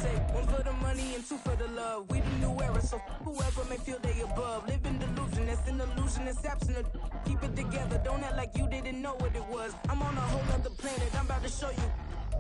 say, one for the money and two for the love. We the new era, so whoever may feel they above. Live in delusion, that's an illusion, it's absent. Keep it together, don't act like you didn't know what it was. I'm on a whole other planet, I'm about to show you.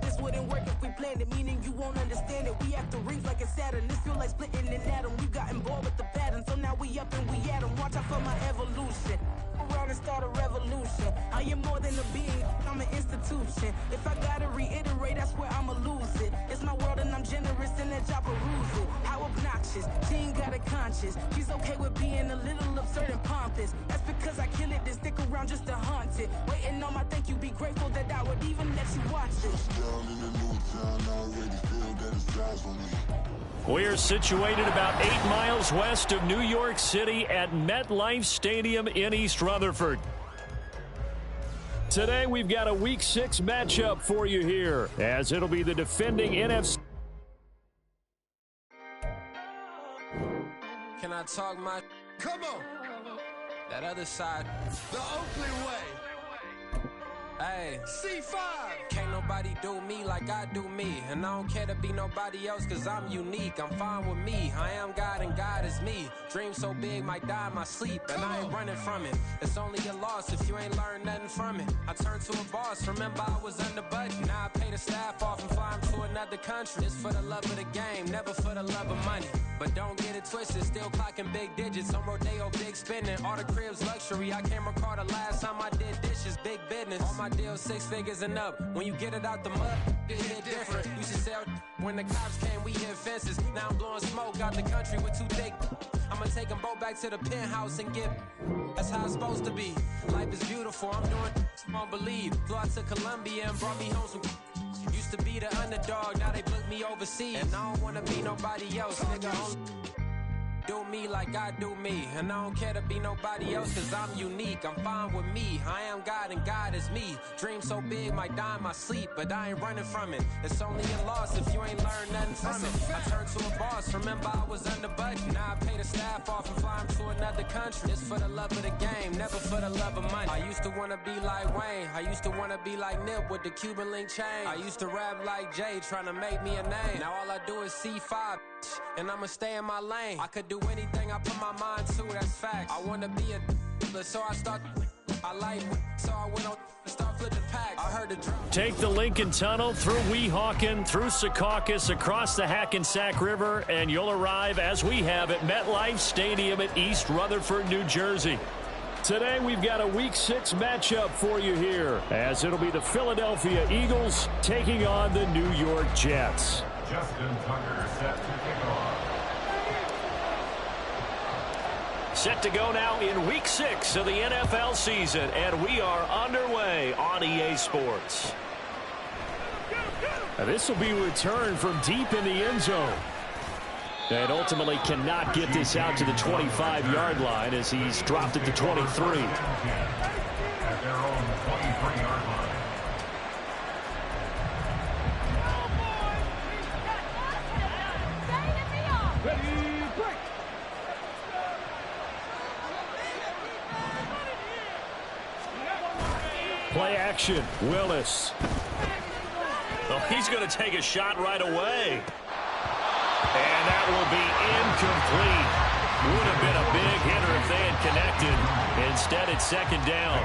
This wouldn't work if we planned it, meaning you won't understand it. We have to rings like a Saturn, this feel like splitting an atom. We got involved with the pattern, so now we up and we at 'em. Watch out for my evolution. Around and start a revolution. I am more than a being, I'm an institution. If I gotta reiterate, that's where I'ma lose it. It's my world and I'm generous and that y'all peruse it. How obnoxious, she ain't got a conscience. She's okay with being a little absurd and pompous. That's because I kill it, then stick around just to haunt it. Waiting on my thank you, be grateful that I would even let you watch it. We're situated about 8 miles west of New York City at MetLife Stadium in East Rutherford. Today we've got a Week 6 matchup for you here, as it'll be the defending NFC. Can I talk my... Come on! That other side. The Oakland way. Hey, C5. Can't nobody do me like I do me. And I don't care to be nobody else cause I'm unique. I'm fine with me. I am God and God is me. Dream so big might die in my sleep. And I ain't running from it. It's only a loss if you ain't learned nothing from it. I turned to a boss. Remember I was under budget. Now I pay the staff off and fly them to another country. It's for the love of the game, never for the love of money. But don't get it twisted, still clocking big digits. On Rodeo, big spending. All the cribs luxury. I can't recall the last time I did dishes. Big business. All my deals 6 figures and up. When you get it out the mud, it hit different. Used to sell when the cops came, we hit fences. Now I'm blowing smoke out the country with 2 thick. I'ma take them both back to the penthouse and get. That's how it's supposed to be. Life is beautiful. I'm doing I don't believe. Flew out to Colombia and brought me home some. Used to be the underdog, now they book me overseas. And I don't wanna be nobody else, nigga. Do me like I do me. And I don't care to be nobody else cause I'm unique. I'm fine with me. I am God and God is me. Dream so big might die in my sleep, but I ain't running from it. It's only a loss if you ain't learned nothing from it. I turned to a boss. Remember I was under budget. Now I pay the staff off and fly them to another country. It's for the love of the game, never for the love of money. I used to wanna be like Wayne. I used to wanna be like Nip with the Cuban link chain. I used to rap like Jay trying to make me a name. Now all I do is C5 and I'ma stay in my lane. I could do anything I put my mind to, that's facts. I wanna be a so I start. I like so I went on start flipping packs. I heard the drum. Take the Lincoln Tunnel through Weehawken, through Secaucus, across the Hackensack River, and you'll arrive, as we have, at MetLife Stadium at East Rutherford, New Jersey. Today we've got a Week 6 matchup for you here, as it'll be the Philadelphia Eagles taking on the New York Jets. Justin Tucker set to kick off. Set to go now in Week 6 of the NFL season, and we are underway on EA Sports. Now this will be returned from deep in the end zone. And ultimately cannot get this out to the 25-yard line as he's dropped at the 23. At their own 23-yard line. Play action, Willis. Oh, he's going to take a shot right away. And that will be incomplete. Would have been a big hitter if they had connected. Instead, it's second down.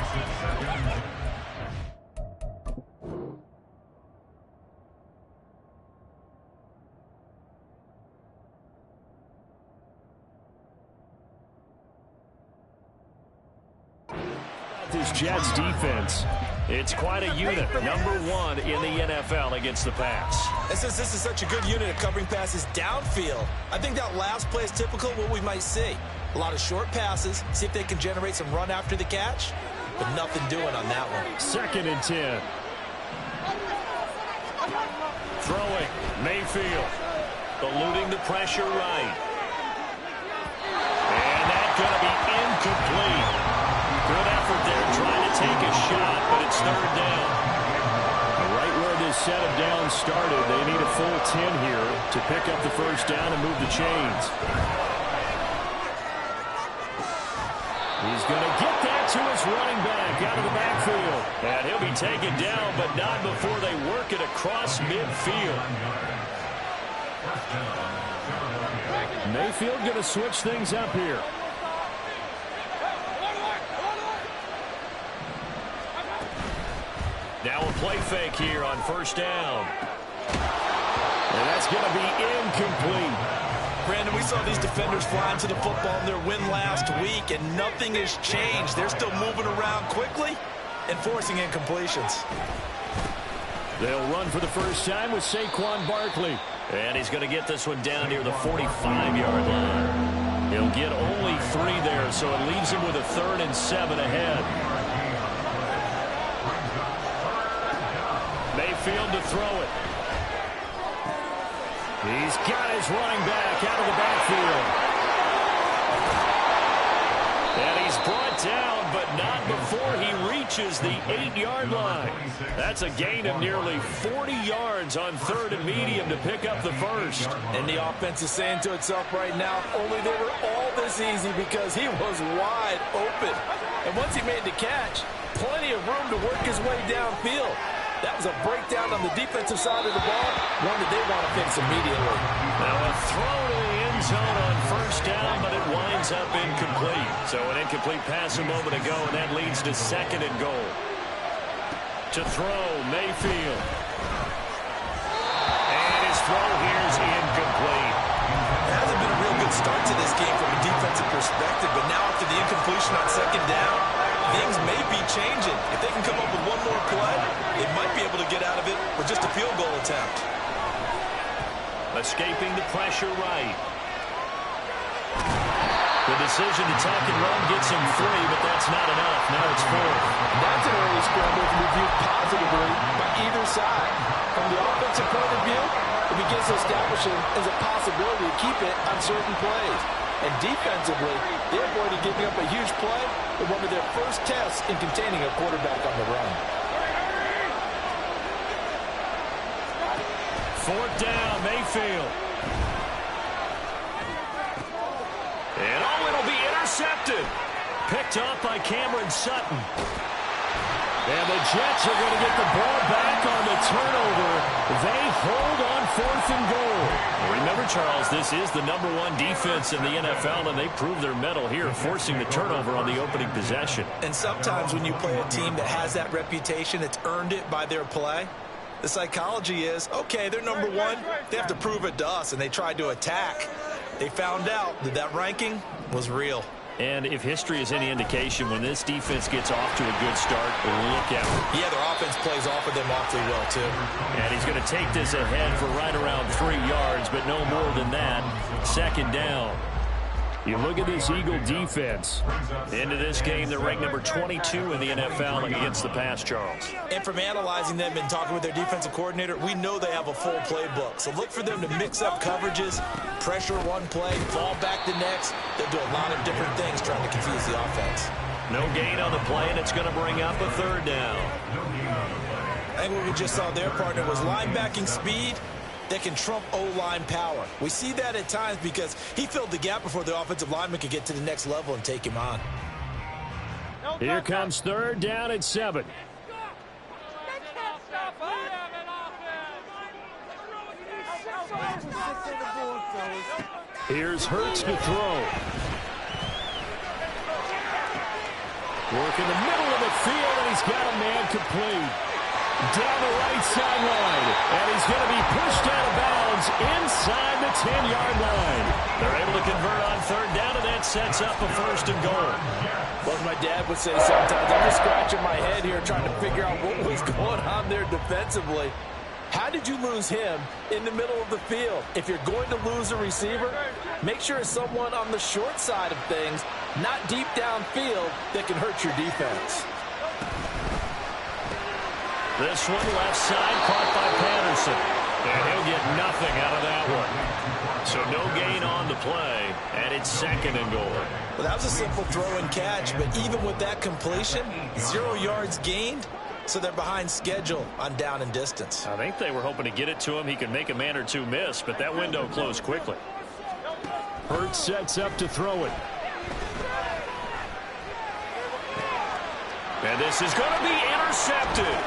This Jets defense, it's quite a unit. #1 in the NFL against the pass. And since this is such a good unit at covering passes downfield, I think that last play is typical of what we might see. A lot of short passes, see if they can generate some run after the catch, but nothing doing on that one. 2nd and 10. Throwing, Mayfield, eluding the pressure right. And that's going to be incomplete. Good effort there trying to take a shot, but it's 3rd down. Right where this set of downs started, they need a full 10 here to pick up the 1st down and move the chains. He's going to get that to his running back out of the backfield. And he'll be taken down, but not before they work it across midfield. Mayfield going to switch things up here. Now a play fake here on first down. And that's going to be incomplete. Brandon, we saw these defenders flying to the football in their win last week, and nothing has changed. They're still moving around quickly and forcing incompletions. They'll run for the first time with Saquon Barkley. And he's going to get this one down near the 45-yard line. He'll get only 3 there, so it leaves him with a 3rd and 7 ahead. Mayfield to throw it. He's got his running back out of the backfield. And he's brought down, but not before he reaches the 8-yard line. That's a gain of nearly 40 yards on 3rd and medium to pick up the first. And the offense is saying to itself right now, only they were all this easy because he was wide open. And once he made the catch, plenty of room to work his way downfield. That was a breakdown on the defensive side of the ball, one that they want to fix immediately. Now a throw to the end zone on first down, but it winds up incomplete. So an incomplete pass a moment ago, and that leads to 2nd and goal. To throw, Mayfield. And his throw here is incomplete. It hasn't been a real good start to this game from a defensive perspective, but now after the incompletion on 2nd down, things may be changing. If they can come up with one more play, they might be able to get out of it with just a field goal attempt. Escaping the pressure right. The decision to tack and run gets him 3, but that's not enough. Now it's 4th. That's an early scramble to be viewed positively by either side. From the offensive point of view, it begins to establish it as a possibility to keep it on certain plays. And defensively, they avoided giving up a huge play in one of their first tests in containing a quarterback on the run. 4th down, Mayfield. And it'll be intercepted. Picked up by Cameron Sutton. And the Jets are going to get the ball back on the turnover. They hold on 4th and goal. Remember, Charles, this is the #1 defense in the NFL, and they prove their mettle here, forcing the turnover on the opening possession. And sometimes when you play a team that has that reputation, it's earned it by their play. The psychology is, okay, they're #1. They have to prove it to us, and they tried to attack. They found out that that ranking was real. And if history is any indication, when this defense gets off to a good start, look out. Yeah, their offense plays off of them awfully well, too. And he's going to take this ahead for right around 3 yards, but no more than that. 2nd down. You look at this Eagle defense. Into this game, they're ranked number 22 in the NFL against the pass, Charles. And from analyzing them and talking with their defensive coordinator, we know they have a full playbook. So look for them to mix up coverages, pressure one play, fall back the next. They'll do a lot of different things trying to confuse the offense. No gain on the play, and it's going to bring up a 3rd down. I think what we just saw their partner was linebacking speed that can trump O-line power. We see that at times because he filled the gap before the offensive lineman could get to the next level and take him on. Here comes 3rd down at 7. Here's Hurts to throw. Work in the middle of the field, and he's got a man complete. Down the right sideline, and he's going to be pushed out of bounds inside the 10-yard line. They're able to convert on 3rd down, and that sets up a 1st and goal. Well, as my dad would say sometimes, I'm just scratching my head here trying to figure out what was going on there defensively. How did you lose him in the middle of the field? If you're going to lose a receiver, make sure it's someone on the short side of things, not deep downfield, that can hurt your defense. This one left side caught by Patterson. And he'll get nothing out of that one. So no gain on the play, and it's 2nd and goal. Well, that was a simple throw and catch, but even with that completion, 0 yards gained, so they're behind schedule on down and distance. I think they were hoping to get it to him. He could make a man or two miss, but that window closed quickly. Hurts sets up to throw it. And this is going to be intercepted.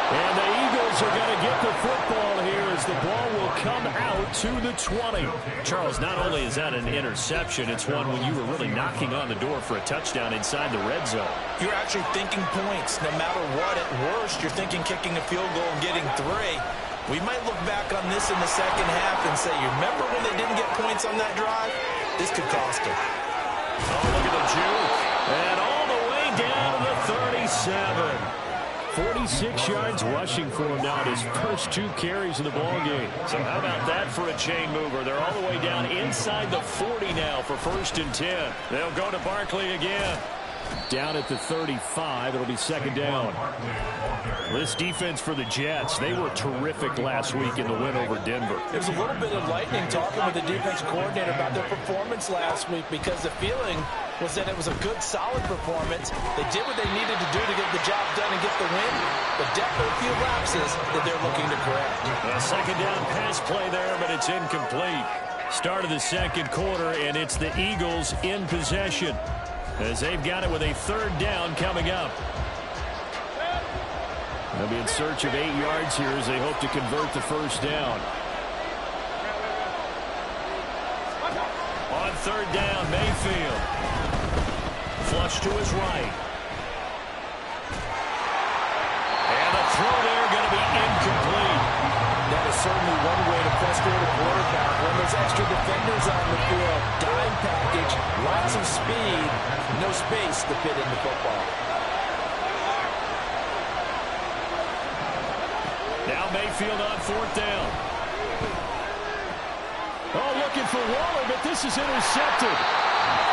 And the Eagles Eagles are going to get the football here as the ball will come out to the 20. Charles, not only is that an interception, it's one when you were really knocking on the door for a touchdown inside the red zone. You're actually thinking points. No matter what, at worst, you're thinking kicking a field goal and getting 3. We might look back on this in the second half and say, you remember when they didn't get points on that drive? This could cost them. Oh, look at the juke. And all the way down to the 37. 46 yards rushing for him now in his first 2 carries in the ballgame. So how about that for a chain mover? They're all the way down inside the 40 now for 1st and 10. They'll go to Barkley again. Down at the 35, it'll be 2nd down. This defense for the Jets, they were terrific last week in the win over Denver. There's a little bit of lightning talking with the defense coordinator about their performance last week because the feeling was that it was a good, solid performance. They did what they needed to do to get the job done and get the win, but definitely a few lapses that they're looking to correct. A 2nd down pass play there, but it's incomplete. Start of the 2nd quarter, and it's the Eagles in possession, as they've got it with a 3rd down coming up. They'll be in search of 8 yards here as they hope to convert the 1st down. On 3rd down, Mayfield. Flush to his right. And the throw there going to be incomplete. That is certainly one way to frustrate a quarterback. When there's extra defenders on the field, dime package, lots of speed, no space to fit in the football. Now Mayfield on 4th down. Oh, looking for Waller, but this is intercepted.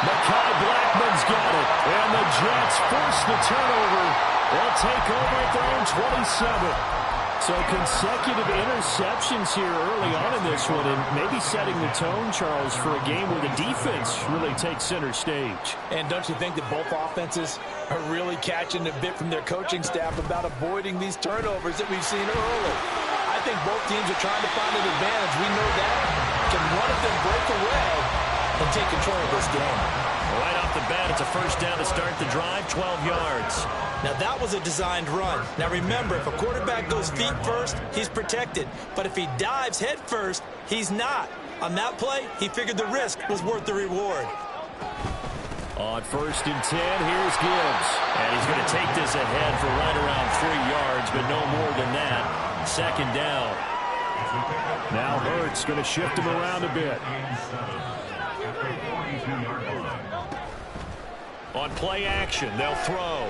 Mekhi Blackman's got it, and the Jets force the turnover. They'll take over at their own 27. So consecutive interceptions here early on in this one, and maybe setting the tone, Charles, for a game where the defense really takes center stage. And don't you think that both offenses are really catching a bit from their coaching staff about avoiding these turnovers that we've seen early? I think both teams are trying to find an advantage. We know that. Can one of them break away and take control of this game? Right off the bat, it's a 1st down to start the drive, 12 yards. Now, that was a designed run. Now, remember, if a quarterback goes feet first, he's protected. But if he dives head first, he's not. On that play, he figured the risk was worth the reward. On 1st and 10, here's Gibbs. And he's going to take this ahead for right around 3 yards, but no more than that. 2nd down. Now Hurts going to shift him around a bit. On play action, they'll throw.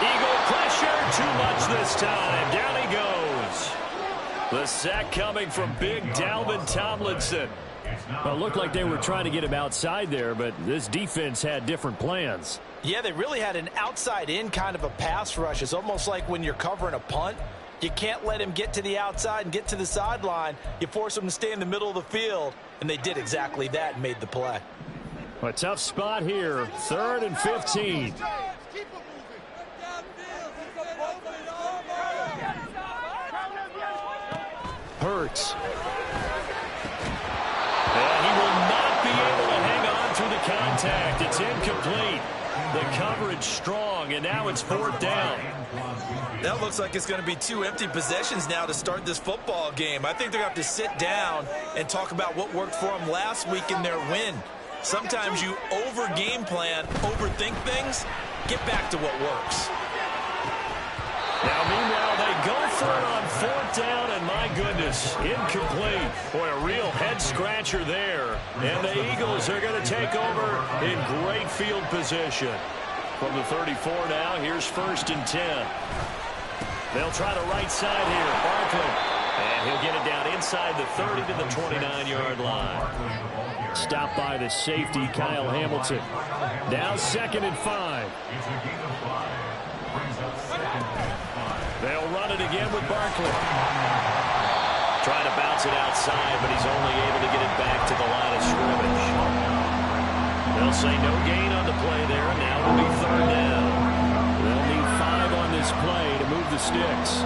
Eagle pressure, too much this time. Down he goes. The sack coming from big Dalvin Tomlinson. Well, it looked like they were trying to get him outside there, but this defense had different plans. Yeah, they really had an outside-in kind of a pass rush. It's almost like when you're covering a punt. You can't let him get to the outside and get to the sideline. You force him to stay in the middle of the field, and they did exactly that and made the play. A tough spot here, 3rd and 15. Hurts. And he will not be able to hang on through the contact. It's incomplete. The coverage strong, and now it's 4th down. That looks like it's going to be 2 empty possessions now to start this football game. I think they're going to have to sit down and talk about what worked for them last week in their win. Sometimes you over-game plan, overthink things. Get back to what works. Now, meanwhile, they go for it on 4th down, and my goodness, incomplete. Boy, a real head-scratcher there. And the Eagles are going to take over in great field position. From the 34 now, here's 1st and 10. They'll try the right side here, Barkley. And he'll get it down inside the 30 to the 29-yard line. Stopped by the safety, Kyle Hamilton. Now 2nd and 5. They'll run it again with Barkley. Trying to bounce it outside, but he's only able to get it back to the line of scrimmage. They'll say no gain on the play there. Now it'll be 3rd down. They'll need 5 on this play to move the sticks.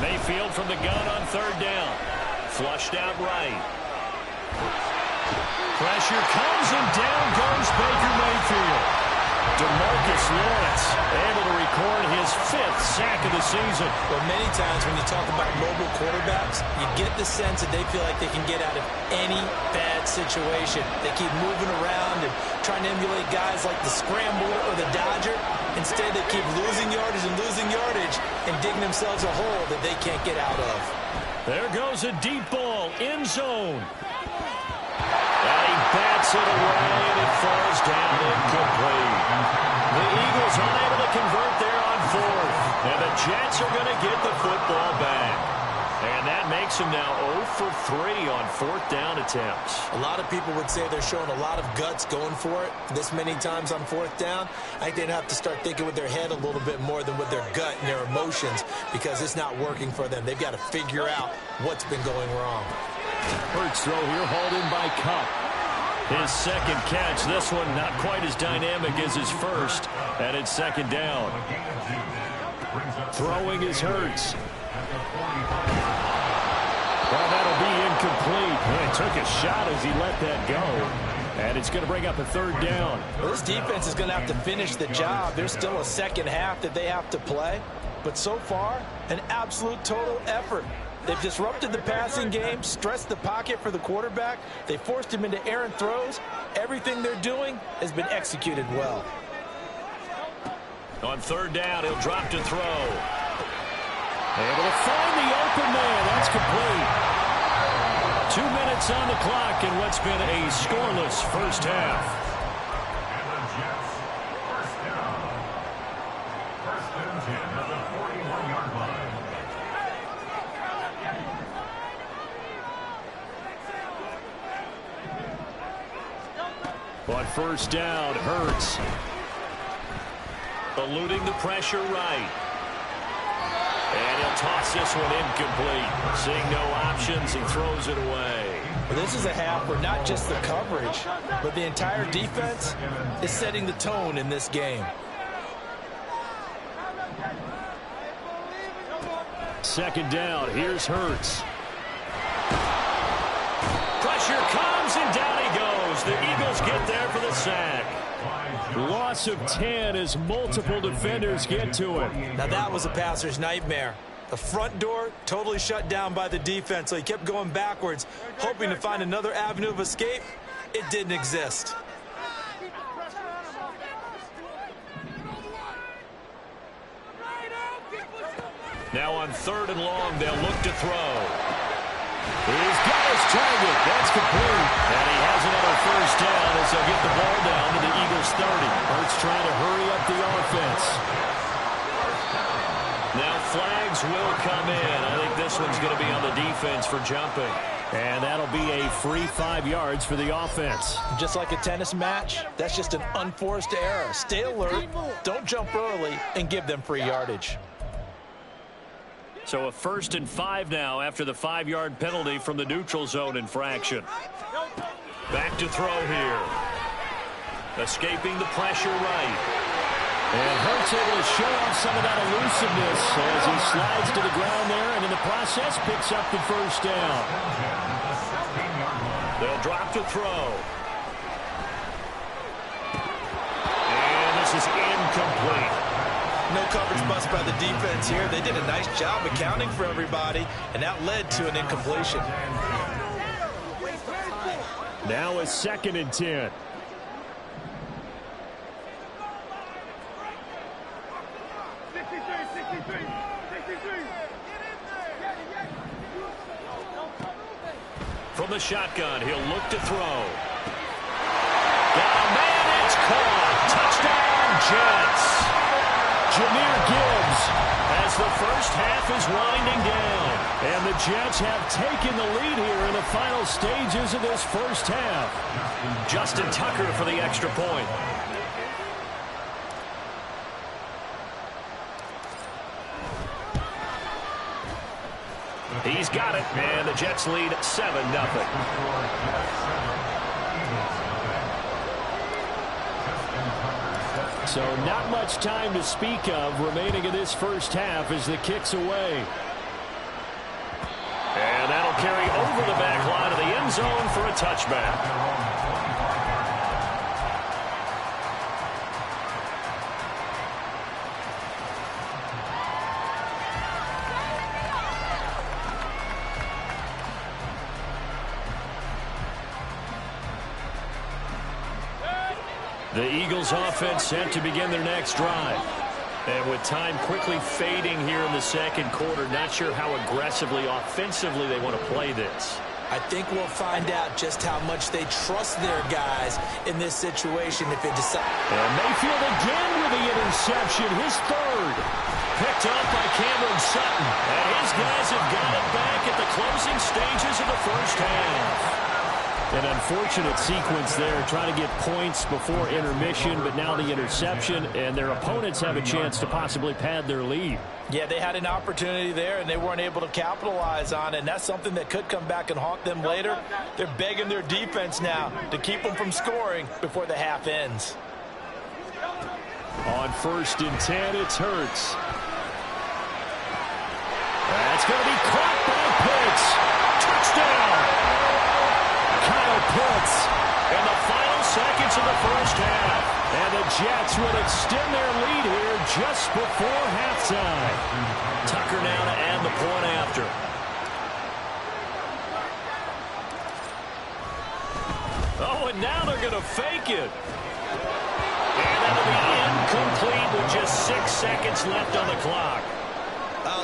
Mayfield from the gun on 3rd down. Flushed out right. Pressure comes, and down goes Baker Mayfield. DeMarcus Lawrence able to record his 5th 5th sack of the season. Well, many times when you talk about mobile quarterbacks, you get the sense that they feel like they can get out of any bad situation. They keep moving around and trying to emulate guys like the Scrambler or the Dodger. Instead, they keep losing yardage and digging themselves a hole that they can't get out of. There goes a deep ball, end zone. And he bats it away, and it falls down incomplete. The Eagles unable to convert there on 4th. And the Jets are going to get the football back. And that makes them now 0 for 3 on 4th down attempts. A lot of people would say they're showing a lot of guts going for it this many times on 4th down. I think they'd have to start thinking with their head a little bit more than with their gut and their emotions, because it's not working for them. They've got to figure out what's been going wrong. Hurts throw here, hauled in by Kupp. His second catch. This one not quite as dynamic as his first. And it's 2nd down. Throwing is Hurts. Well, that'll be incomplete. He took a shot as he let that go. And it's going to bring up a 3rd down. Well, this defense is going to have to finish the job. There's still a second half that they have to play. But so far, an absolute total effort. They've disrupted the passing game, stressed the pocket for the quarterback. They forced him into errant throws. Everything they're doing has been executed well. On 3rd down, he'll drop to throw. Able to find the open man. That's complete. 2 minutes on the clock in what's been a scoreless first half. And the Jets, first down. 1st and 10 at the 41-yard line. On 1st down, Hurts. Eluding the pressure right. And he'll toss this one incomplete. Seeing no options, he throws it away. Well, this is a half where not just the coverage, but the entire defense is setting the tone in this game. 2nd down, here's Hurts. Pressure comes, and down he goes. The Eagles get there for the sack. Loss of 10 as multiple defenders get to it. Now that was a passer's nightmare. The front door totally shut down by the defense, so he kept going backwards, hoping to find another avenue of escape. It didn't exist. Now on 3rd and long, they'll look to throw. He's got his target. That's complete. And he has another 1st down as they'll get the ball down to the Eagles 30. Hurts trying to hurry up the offense. Now flags will come in. I think this one's going to be on the defense for jumping. And that'll be a free 5 yards for the offense. Just like a tennis match, that's just an unforced error. Stay alert, don't jump early, and give them free yardage. So a 1st and 5 now after the 5-yard penalty from the neutral zone infraction. Back to throw here. Escaping the pressure right. And Hurts able to show off some of that elusiveness as he slides to the ground there, and in the process picks up the 1st down. They'll drop to throw. And this is incomplete. No coverage bust by the defense here. They did a nice job accounting for everybody, and that led to an incompletion. Now a 2nd and 10. From the shotgun, he'll look to throw. Got a man, it's caught. Touchdown, Jets. Jahmyr Gibbs as the first half is winding down. And the Jets have taken the lead here in the final stages of this first half. Justin Tucker for the extra point. He's got it, and the Jets lead 7-0. So not much time to speak of remaining in this first half as the kick's away. And that'll carry over the back line of the end zone for a touchback. The Eagles offense set to begin their next drive. And with time quickly fading here in the second quarter, not sure how aggressively, offensively they want to play this. I think we'll find out just how much they trust their guys in this situation if they decide. And Mayfield again with the interception, his third. Picked up by Cameron Sutton. And his guys have got it back at the closing stages of the first half. An unfortunate sequence there, trying to get points before intermission, but now the interception, and their opponents have a chance to possibly pad their lead. Yeah, they had an opportunity there, and they weren't able to capitalize on it, and that's something that could come back and haunt them later. They're begging their defense now to keep them from scoring before the half ends. On 1st and 10, it's Hurts. That's going to be caught by Pitts. Touchdown! Kyle Pitts in the final seconds of the first half. And the Jets will extend their lead here just before halftime. Tucker now to add the point after. Oh, and now they're going to fake it. And that'll be incomplete with just 6 seconds left on the clock.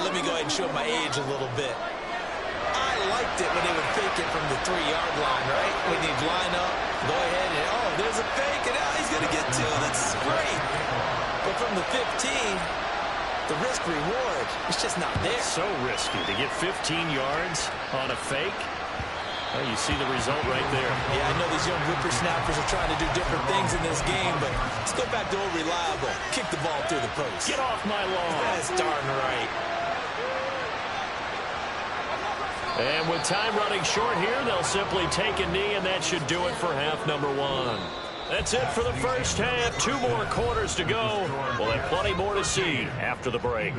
Let me go ahead and show my age a little bit. I liked it when they would fake it from the 3-yard line, right? When they'd line up, go ahead and, oh, there's a fake, and he's going to get 2. That's great. But from the 15, the risk-reward, it's just not there. So risky to get 15 yards on a fake. Well, you see the result right there. Yeah, I know these young whippersnappers are trying to do different things in this game, but let's go back to old reliable. Kick the ball through the post. Get off my lawn. That's darn right. And with time running short here, they'll simply take a knee, and that should do it for half number 1. That's it for the first half. 2 more quarters to go. We'll have plenty more to see after the break.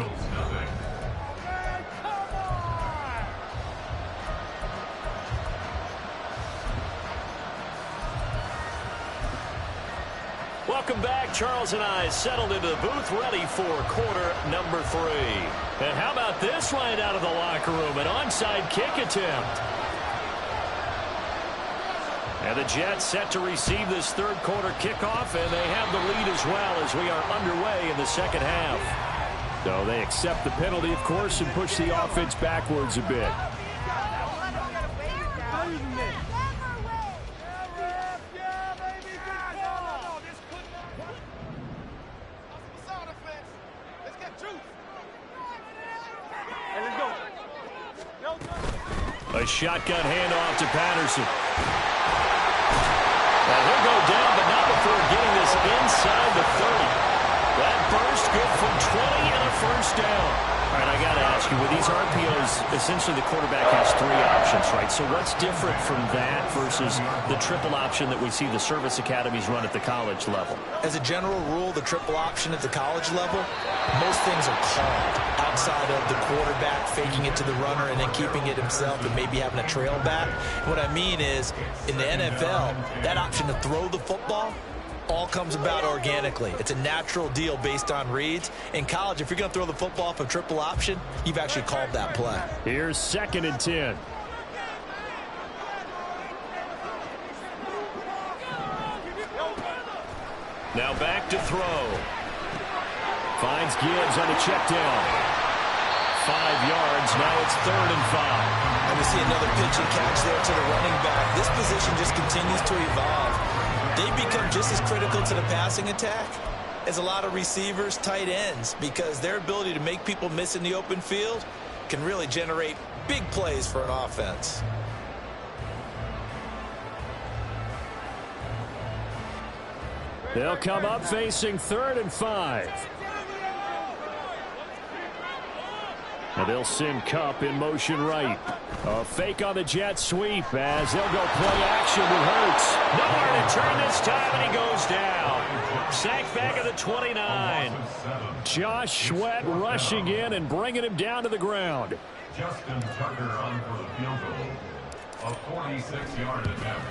Welcome back. Charles and I settled into the booth, ready for quarter number 3. And how about this right out of the locker room? An onside kick attempt. And the Jets set to receive this third quarter kickoff, and they have the lead as well as we are underway in the second half. So they accept the penalty, of course, and push the offense backwards a bit. A shotgun handoff to Patterson. And he'll go down, but not before getting this inside the 30. That burst good from 20 and a first down. All right, I got to ask you, with these RPOs, essentially the quarterback has 3 options, right? So what's different from that versus the triple option that we see the service academies run at the college level? As a general rule, the triple option at the college level, most things are called outside of the quarterback faking it to the runner and then keeping it himself and maybe having a trail back. What I mean is, in the NFL, that option to throw the football all comes about organically. It's a natural deal based on reads. In college, if you're going to throw the football off a triple option, you've actually called that play. Here's 2nd and 10. Now back to throw. Finds Gibbs on a check down. 5 yards. Now it's 3rd and 5. And we see another pitch and catch there to the running back. This position just continues to evolve. They become just as critical to the passing attack as a lot of receivers, tight ends, because their ability to make people miss in the open field can really generate big plays for an offense. They'll come up facing 3rd and 5. And they'll send Kupp in motion right. A fake on the jet sweep as they'll go play action with Hurts. Nowhere to turn this time, and he goes down. Sacked back at the 29. Josh Sweat rushing in and bringing him down to the ground. Justin Tucker on for the field goal. A 46-yard attempt.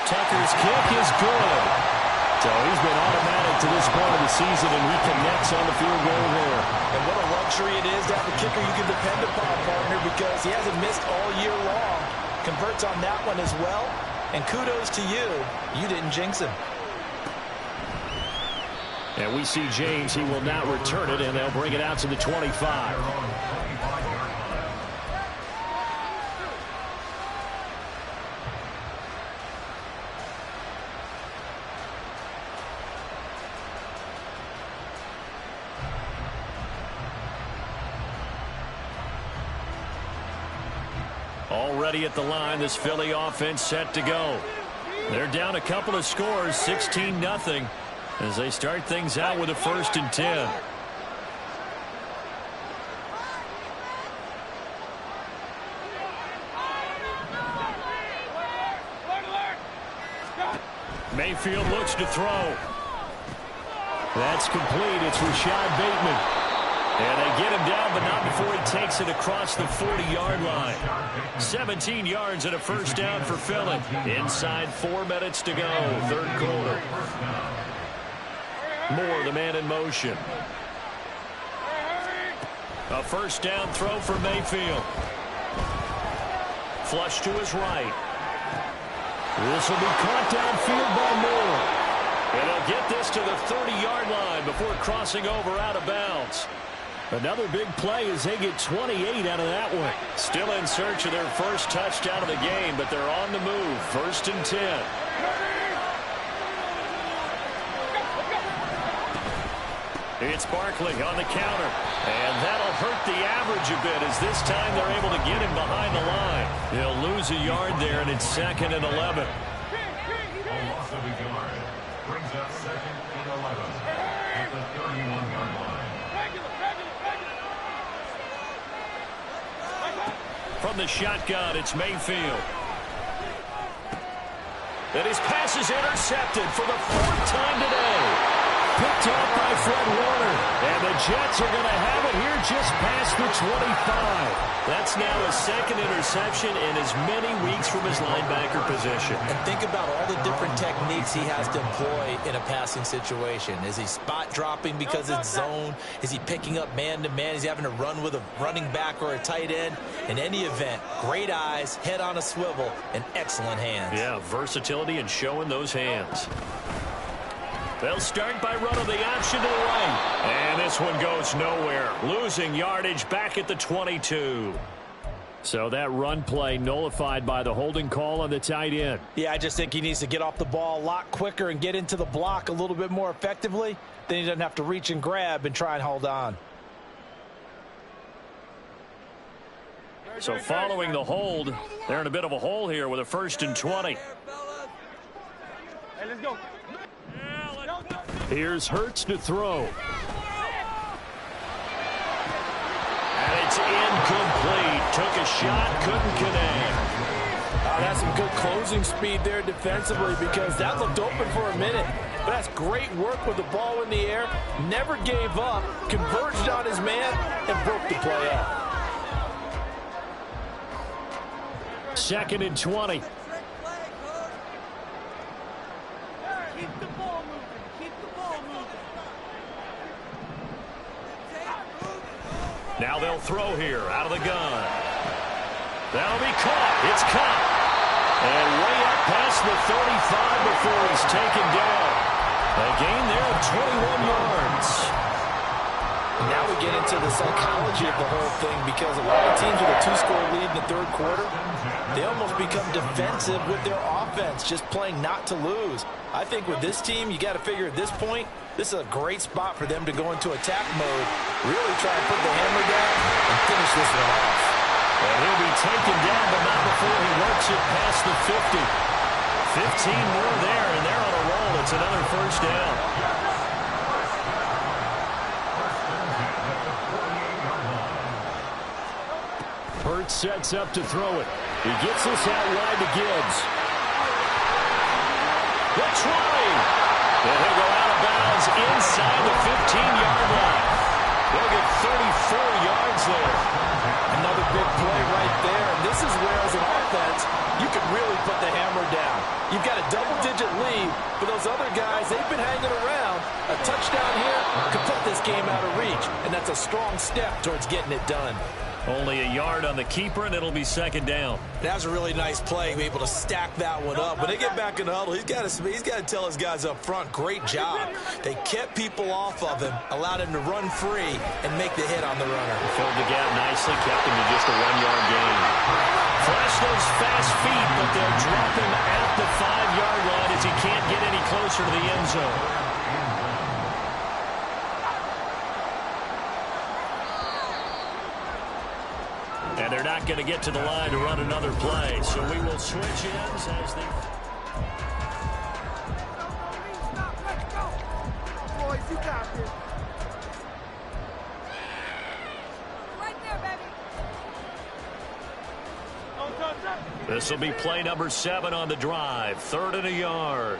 Tucker's kick is good. So he's been automatic to this point of the season, and he connects on the field goal there. And what a luxury it is to have a kicker you can depend upon, partner, because he hasn't missed all year long. Converts on that one as well. And kudos to you. You didn't jinx him. And we see James. He will not return it, and they'll bring it out to the 25. Already at the line, this Philly offense set to go. They're down a couple of scores, 16-0, as they start things out with a 1st and 10. Mayfield looks to throw. That's complete. It's Rashad Bateman. And they get him down, but not before he takes it across the 40-yard line. 17 yards and a 1st down for Philly. Inside 4 minutes to go, 3rd quarter. Moore, the man in motion. A 1st down throw for Mayfield. Flush to his right. This will be caught downfield by Moore. And he'll get this to the 30-yard line before crossing over out of bounds. Another big play as they get 28 out of that one. Still in search of their 1st touchdown of the game, but they're on the move. 1st and 10. It's Barkley on the counter. And that'll hurt the average a bit as this time they're able to get him behind the line. They'll lose a yard there, and it's 2nd and 11. A loss of a yard brings up 2nd and 11 at the 31-yard line. From the shotgun, it's Mayfield. And his pass is intercepted for the 4th time today. Picked off by Fred Warner. And the Jets are going to have it here just past the 25. That's now his 2nd interception in as many weeks from his linebacker position. And think about all the different techniques he has to employ in a passing situation. Is he spot dropping because it's zone? Is he picking up man-to-man? Is he having to run with a running back or a tight end? In any event, great eyes, head on a swivel, and excellent hands. Yeah, versatility and showing those hands. They'll start by running the option to the right. And this one goes nowhere. Losing yardage back at the 22. So that run play nullified by the holding call on the tight end. Yeah, I just think he needs to get off the ball a lot quicker and get into the block a little bit more effectively. Then he doesn't have to reach and grab and try and hold on. So following the hold, they're in a bit of a hole here with a 1st and 20. Hey, let's go. Here's Hurts to throw. And it's incomplete. Took a shot, couldn't connect. That's some good closing speed there defensively because that looked open for a minute. But that's great work with the ball in the air. Never gave up, converged on his man, and broke the play up. 2nd and 20. Now they'll throw here out of the gun. That'll be caught. It's caught. And way up past the 35 before he's taken down. A gain there of 21 yards. Now we get into the psychology of the whole thing because a lot of teams with a 2-score lead in the 3rd quarter, they almost become defensive with their offense, just playing not to lose. I think with this team, you got to figure at this point, this is a great spot for them to go into attack mode, really try and put the hammer down and finish this one off. And he'll be taken down, but not before he works it past the 50. 15 more there, and they're on a roll. It's another 1st down. Hurts sets up to throw it. He gets this out wide to Gibbs. The try. And he'll go out of bounds inside the 15-yard line. They'll get 34 yards there. Another big play right there. And this is where, as an offense, you can really put the hammer down. You've got a double-digit lead, but those other guys, they've been hanging around. A touchdown here could put this game out of reach, and that's a strong step towards getting it done. Only a yard on the keeper, and it'll be second down. That was a really nice play, be able to stack that one up. When they get back in the huddle, he's got to tell his guys up front, great job. They kept people off of him, allowed him to run free and make the hit on the runner. Filled the gap nicely, kept him to just a 1-yard gain. Flash those fast feet, but they'll drop him at the 5-yard line as he can't get any closer to the end zone. And they're not going to get to the line to run another play. So we will switch ends as they... Boys, you got this. Right there, baby. This will be play number 7 on the drive. 3rd and a yard.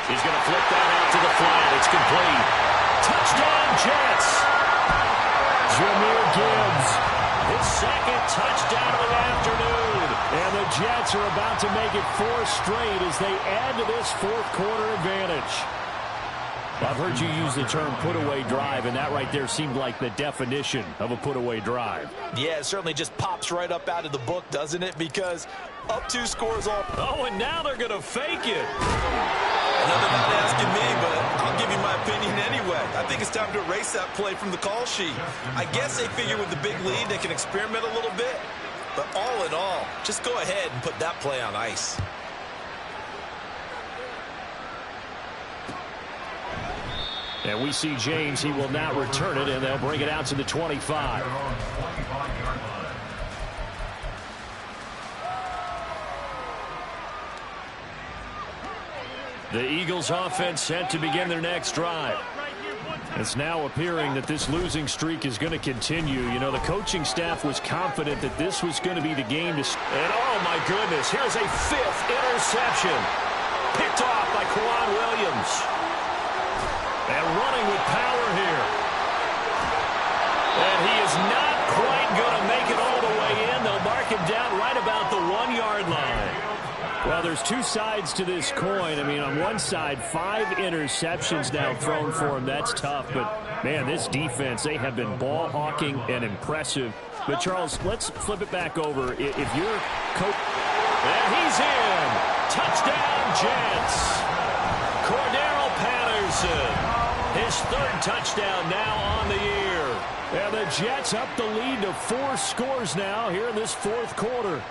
He's going to flip that out to the flat. It's complete. Touchdown, Jets. Jahmyr Gibbs, his second touchdown of the afternoon. And the Jets are about to make it 4 straight as they add to this fourth-quarter advantage. I've heard you use the term put-away drive, and that right there seemed like the definition of a put-away drive. Yeah, it certainly just pops right up out of the book, doesn't it? Because up 2 scores all. Oh, and now they're going to fake it. I know they're not asking me, but I'll give you my opinion anyway. I think it's time to erase that play from the call sheet. I guess they figure with the big lead they can experiment a little bit. But all in all, just go ahead and put that play on ice. And we see James. He will not return it, and they'll bring it out to the 25. The Eagles offense set to begin their next drive. It's now appearing that this losing streak is going to continue. You know, the coaching staff was confident that this was going to be the game to... And oh my goodness, here's a 5th interception. Picked off by Kwan Williams. And running with power here. And he is not quite going to make it all the way in. They'll mark him down right about the 1-yard line. Well, there's 2 sides to this coin. I mean, on one side, 5 interceptions now thrown for him. That's tough. But, man, this defense, they have been ball hawking and impressive. But, Charles, let's flip it back over. If you're coach... And he's in. Touchdown, Jets. Cordero Patterson. His 3rd touchdown now on the year. And the Jets up the lead to 4 scores now here in this 4th quarter.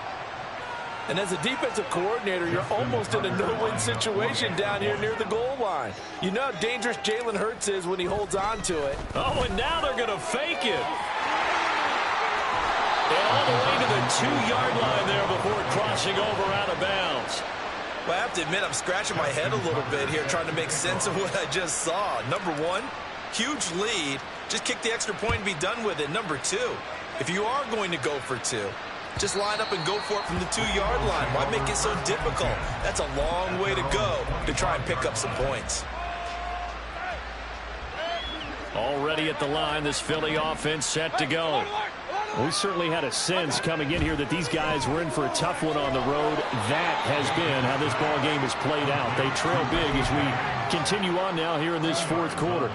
And as a defensive coordinator, you're almost in a no-win situation down here near the goal line. You know how dangerous Jalen Hurts is when he holds on to it. Oh, and now they're going to fake it. And all the way to the 2-yard line there before crossing over out of bounds. Well, I have to admit, I'm scratching my head a little bit here trying to make sense of what I just saw. Number 1, huge lead. Just kick the extra point and be done with it. Number 2, if you are going to go for 2, just line up and go for it from the 2-yard line. Why make it so difficult? That's a long way to go to try and pick up some points. Already at the line, this Philly offense set to go. We certainly had a sense coming in here that these guys were in for a tough one on the road. That has been how this ball game has played out. They trail big as we continue on now here in this 4th quarter.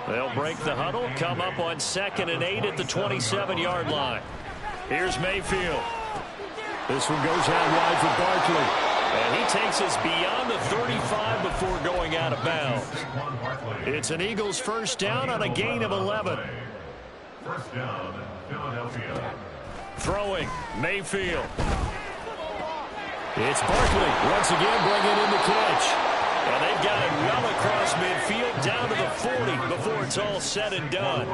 They'll break the huddle, come up on 2nd and 8 at the 27-yard line. Here's Mayfield. This one goes out wide for Barkley. And he takes us beyond the 35 before going out of bounds. It's an Eagles 1st down on a gain of 11. 1st down, Philadelphia. Throwing, Mayfield. It's Barkley once again bringing in the catch. And they've got it well across midfield down to the 40 before it's all said and done.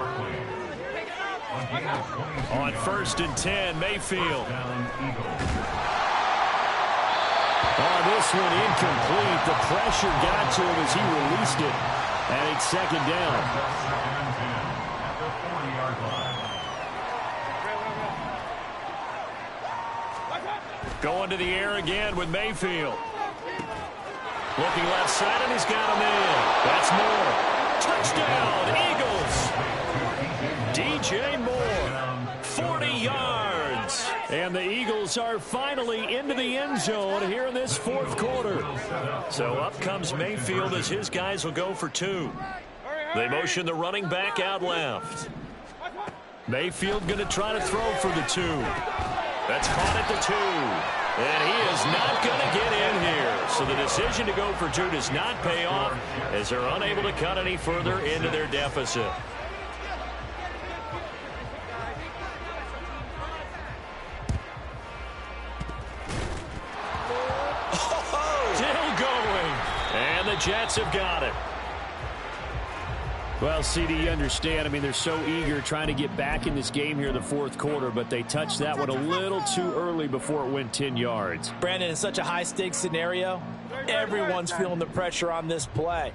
On 1st and 10, Mayfield. Oh, this one incomplete. The pressure got to him as he released it. And it's 2nd down. Going to the air again with Mayfield. Looking left side, and he's got him in. That's Moore. Touchdown, Eagles. DJ Moore, 40 yards. And the Eagles are finally into the end zone here in this fourth quarter. So up comes Mayfield as his guys will go for 2. They motion the running back out left. Mayfield going to try to throw for the 2. That's caught at the 2. And he is not going to get in here. So the decision to go for 2 does not pay off as they're unable to cut any further into their deficit. Still going. And the Jets have got it. Well, CD, you understand. I mean, they're so eager trying to get back in this game here in the fourth quarter, but they touched that one a little too early before it went 10 yards. Brandon, in such a high-stakes scenario, everyone's feeling the pressure on this play.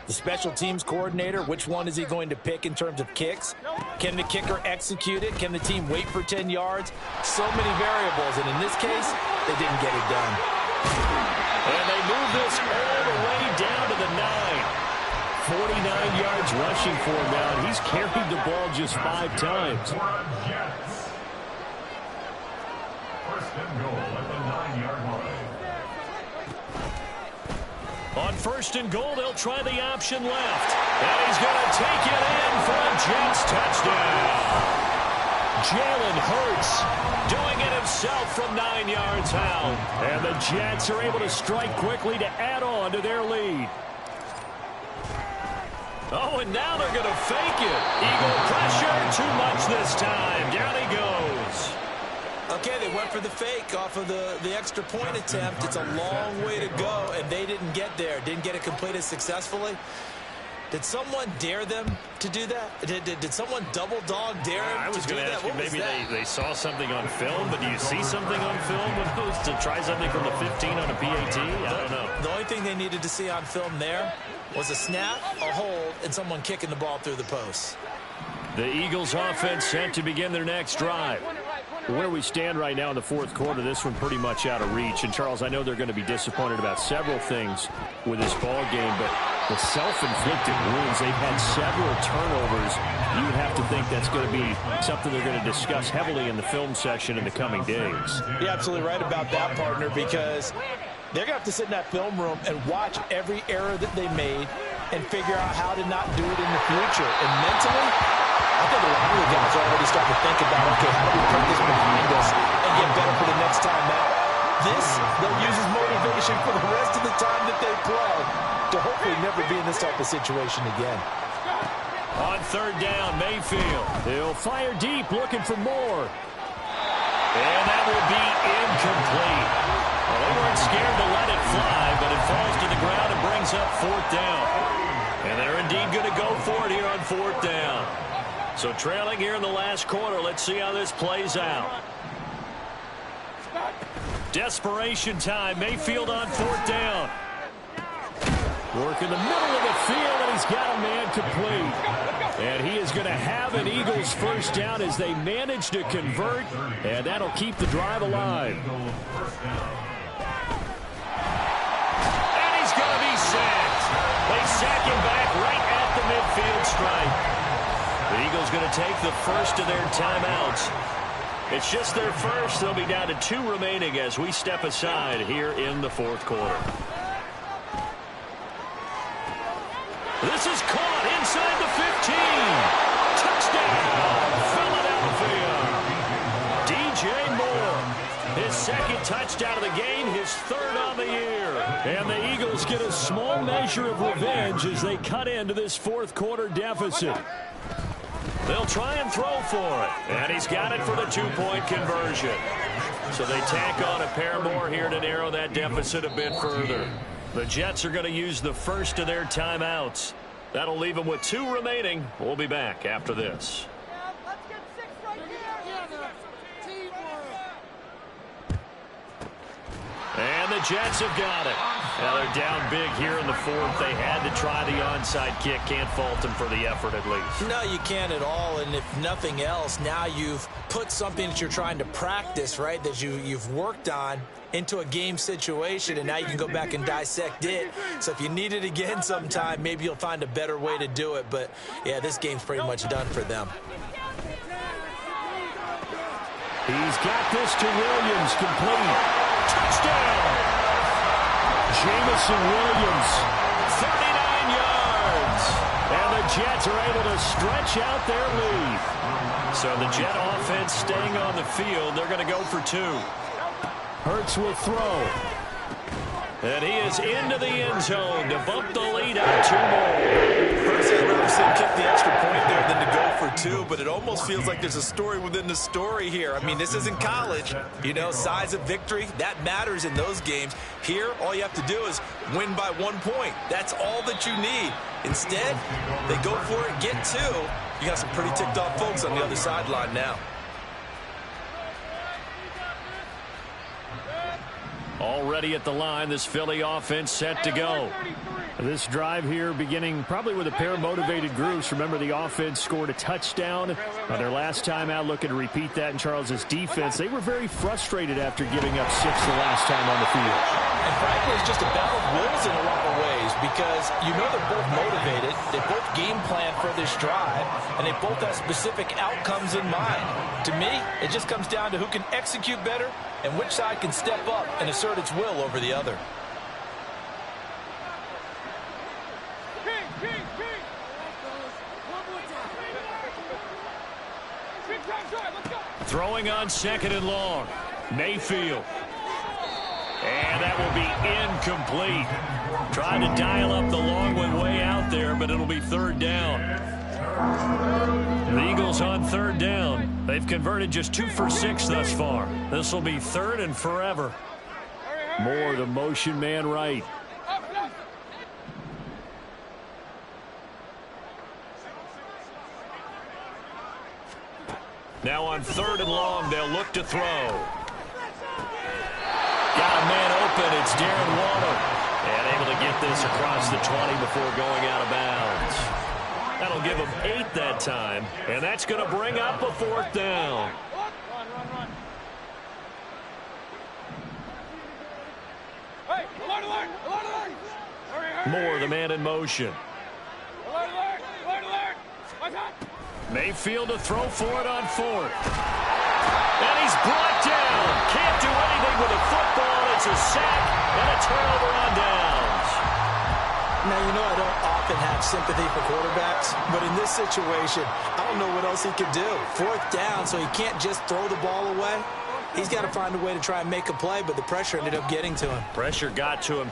The special teams coordinator, which one is he going to pick in terms of kicks? Can the kicker execute it? Can the team wait for 10 yards? So many variables, and in this case, they didn't get it done. And they move this all the way down to the 9. 49 yards rushing for him now, and he's carried the ball just 5 times. First and goal at the 9-yard line. On first and goal, they'll try the option left. And he's going to take it in for a Jets touchdown. Jalen Hurts doing it himself from 9 yards out. And the Jets are able to strike quickly to add on to their lead. Oh, and now they're going to fake it. Eagle pressure, too much this time. Down he goes. Okay, they went for the fake off of the extra point attempt. It's a long way to go, and they didn't get there. Didn't get it completed successfully. Did someone dare them to do that? Did someone double dog dare them I was to do going to that? ask you, maybe they saw something on film, but do you see something on film when it was to try something from the 15 on a PAT? I don't know. The only thing they needed to see on film there was a snap, a hold, and someone kicking the ball through the post. The Eagles offense set to begin their next drive. Where we stand right now in the fourth quarter, this one pretty much out of reach. And, Charles, I know they're going to be disappointed about several things with this ball game, but the self-inflicted wounds, they've had several turnovers. You would have to think that's going to be something they're going to discuss heavily in the film session in the coming days. You're absolutely right about that, partner, because they're going to have to sit in that film room and watch every error that they made and figure out how to not do it in the future. And mentally, I think a lot of the guys are already starting to think about, okay, how do we put this behind us and get better for the next time out? This, they'll use as motivation for the rest of the time that they play to hopefully never be in this type of situation again. On third down, Mayfield. He'll fire deep, looking for more. And that will be incomplete. Well, they weren't scared to let it fly, but it falls to the ground and brings up fourth down. And they're indeed going to go for it here on fourth down. So trailing here in the last quarter, let's see how this plays out. Desperation time, Mayfield on fourth down. Work in the middle of the field, and he's got a man complete. And he is going to have an Eagles first down as they manage to convert, and that'll keep the drive alive. And he's going to be sacked. They sack him back right at the midfield stripe. The Eagles going to take the first of their timeouts. It's just their first. They'll be down to 2 remaining as we step aside here in the fourth quarter. This is caught inside the 15. Touchdown, Philadelphia. DJ Moore. His second touchdown of the game, his third on the year. And the Eagles get a small measure of revenge as they cut into this fourth quarter deficit. They'll try and throw for it. And he's got it for the 2-point conversion. So they tack on a pair more here to narrow that deficit a bit further. The Jets are going to use the first of their timeouts. That'll leave them with 2 remaining. We'll be back after this. And the Jets have got it. Now they're down big here in the fourth. They had to try the onside kick. Can't fault them for the effort at least. No, you can't at all. And if nothing else, now you've put something that you're trying to practice, right, that you've worked on into a game situation, and now you can go back and dissect it. So if you need it again sometime, maybe you'll find a better way to do it. But, yeah, this game's pretty much done for them. He's got this to Williams, complete. Touchdown! Jameson Williams, 39 yards. And the Jets are able to stretch out their lead. So the Jet offense staying on the field. They're going to go for 2. Hurts will throw. And he is into the end zone to bump the lead out 2 more. Personally, I'd rather see him kick the extra point there than to go for 2, but it almost feels like there's a story within the story here. I mean, this isn't college. You know, size of victory, that matters in those games. Here, all you have to do is win by 1 point. That's all that you need. Instead, they go for it, get 2. You got some pretty ticked off folks on the other sideline now. Already at the line, this Philly offense set to go. This drive here beginning probably with a pair of motivated groups. Remember, the offense scored a touchdown on their last time out. Looking to repeat that in Charles's defense. They were very frustrated after giving up 6 the last time on the field. And frankly, it's just a battle of wills in a lot of ways because you know they're both motivated. They both game plan for this drive, and they both have specific outcomes in mind. To me, it just comes down to who can execute better and which side can step up and assert its will over the other. Throwing on 2nd and long. Mayfield. And that will be incomplete. Trying to dial up the long one way out there, but it'll be 3rd down. The Eagles on 3rd down. They've converted just 2 for 6 thus far. This will be 3rd and forever. Moore, the motion man right. Now on 3rd and long, they'll look to throw. Got a man open. It's Darren Waller. And able to get this across the 20 before going out of bounds. That'll give them 8 that time. And that's going to bring up a 4th down. Moore, the man in motion. Mayfield to throw for it on 4th. And he's brought down. Can't do anything with a football. It's a sack and a turnover on downs. Now, you know I don't often have sympathy for quarterbacks, but in this situation, I don't know what else he could do. 4th down, so he can't just throw the ball away. He's got to find a way to try and make a play, but the pressure ended up getting to him. Pressure got to him.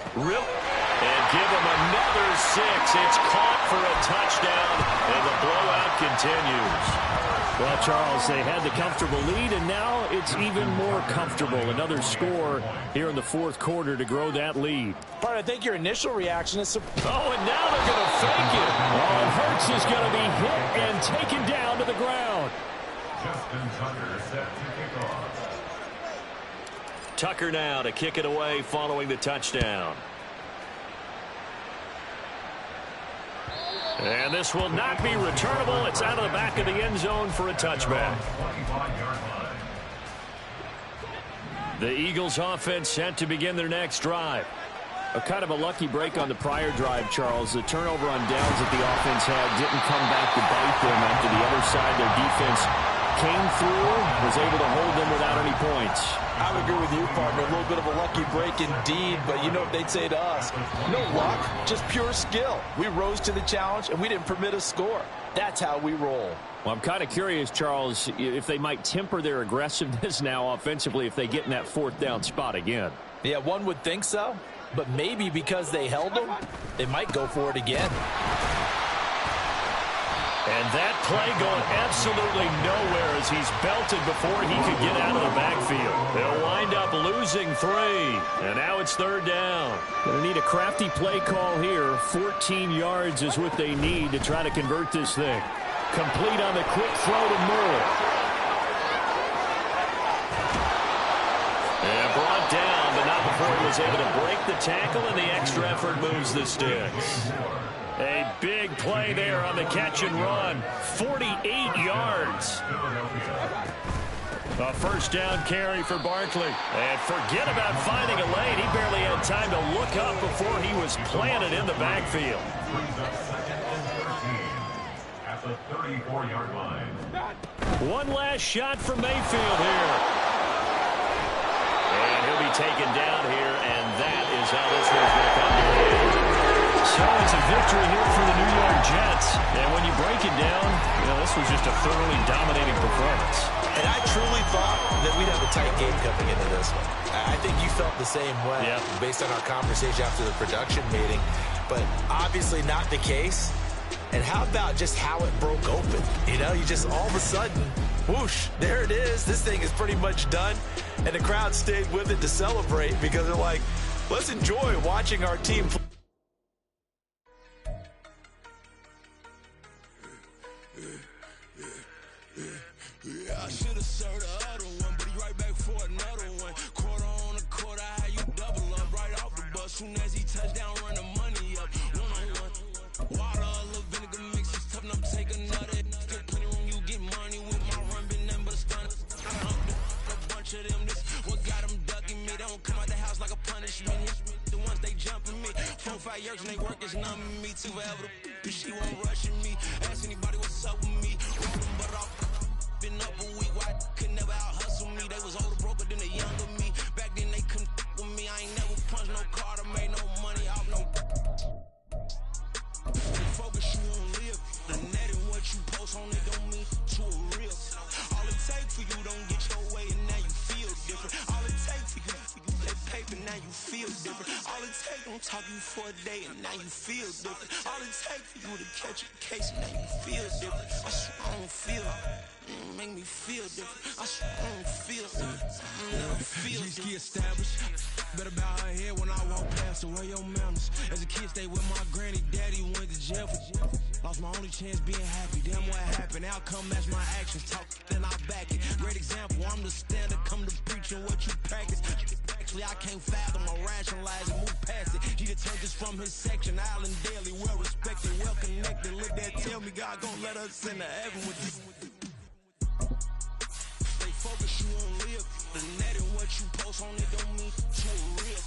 And give him another 6. It's caught for a touchdown, and the blowout continues. Well, Charles, they had the comfortable lead, and now it's even more comfortable. Another score here in the 4th quarter to grow that lead. Part, I think your initial reaction is... Oh, and now they're going to fake it. Oh, and Hurts is going to be hit and taken down to the ground. Justin Tucker set to kick off. Tucker now to kick it away following the touchdown. And this will not be returnable. It's out of the back of the end zone for a touchback. The Eagles offense set to begin their next drive. A kind of a lucky break on the prior drive, Charles. The turnover on downs that the offense had didn't come back to bite them after the other side. Their defense came through, was able to hold them without any points. I would agree with you, partner. A little bit of a lucky break indeed, but you know what they'd say to us. No luck, just pure skill. We rose to the challenge, and we didn't permit a score. That's how we roll. Well, I'm kind of curious, Charles, if they might temper their aggressiveness now offensively if they get in that 4th down spot again. Yeah, one would think so, but maybe because they held them, they might go for it again. And that play going absolutely nowhere as he's belted before he could get out of the backfield. They'll wind up losing 3. And now it's 3rd down. Going to need a crafty play call here. 14 yards is what they need to try to convert this thing. Complete on the quick throw to Moore. And brought down, but not before he was able to break the tackle, and the extra effort moves the sticks. A big play there on the catch and run. 48 yards. A 1st down carry for Barkley. And forget about finding a lane. He barely had time to look up before he was planted in the backfield. At the 34-yard line. One last shot from Mayfield here. And he'll be taken down here, and that is how this one's going to come to an end. So it's a victory here for the New York Jets. And when you break it down, this was just a thoroughly dominating performance. And I truly thought that we'd have a tight game coming into this one. I think you felt the same way based on our conversation after the production meeting. But obviously not the case. And how about just how it broke open? You just all of a sudden, whoosh, there it is. This thing is pretty much done. And the crowd stayed with it to celebrate because they're like, let's enjoy watching our team play. I should have served the other one, but he right back for another one. Quarter on a quarter, how you double up right off the bus. Soon as he touch down, run the money up. One-on-one. Water, a little vinegar mix, it's tough enough to take another. Still plenty room, you get money with my run, been nothing but a stunner. A bunch of them, this what got them ducking me. They don't come out the house like a punishment. The ones they jumping me. 4-5 years and they work is numbing me. Too forever, she won't rushing me. Ask anybody what's up with me. Rolling butt off. Been up a week, why could never out hustle me? They was older, broke, but then they younger me. Back then they couldn't with me. I ain't never punched no card or made no money off no. Focus, you won't live. The net and what you post on it don't mean to a real. All it take for you don't get your way and now you feel different. All it take for you that paper, now you feel different. All it take don't talk you for a day and now you feel different. All it take for you to catch a case and now you feel different. I swear I don't feel make me feel different. I swear I don't feel G-ski established. Better bow her head when I walk past her. Where your manners? As a kid, stayed with my granny. Daddy went to jail for lost my only chance being happy. Damn what happened. Outcome match my actions. Talk, then I back it. Great example. I'm the standard. Come to preaching what you practice. Actually, I can't fathom or rationalize and move past it. He determined this from his section. Island Daily, well respected, well connected. Look that, tell me God gon' let us in the heaven with this. Stay focused, you won't live. The net and what you post on it don't mean to a real.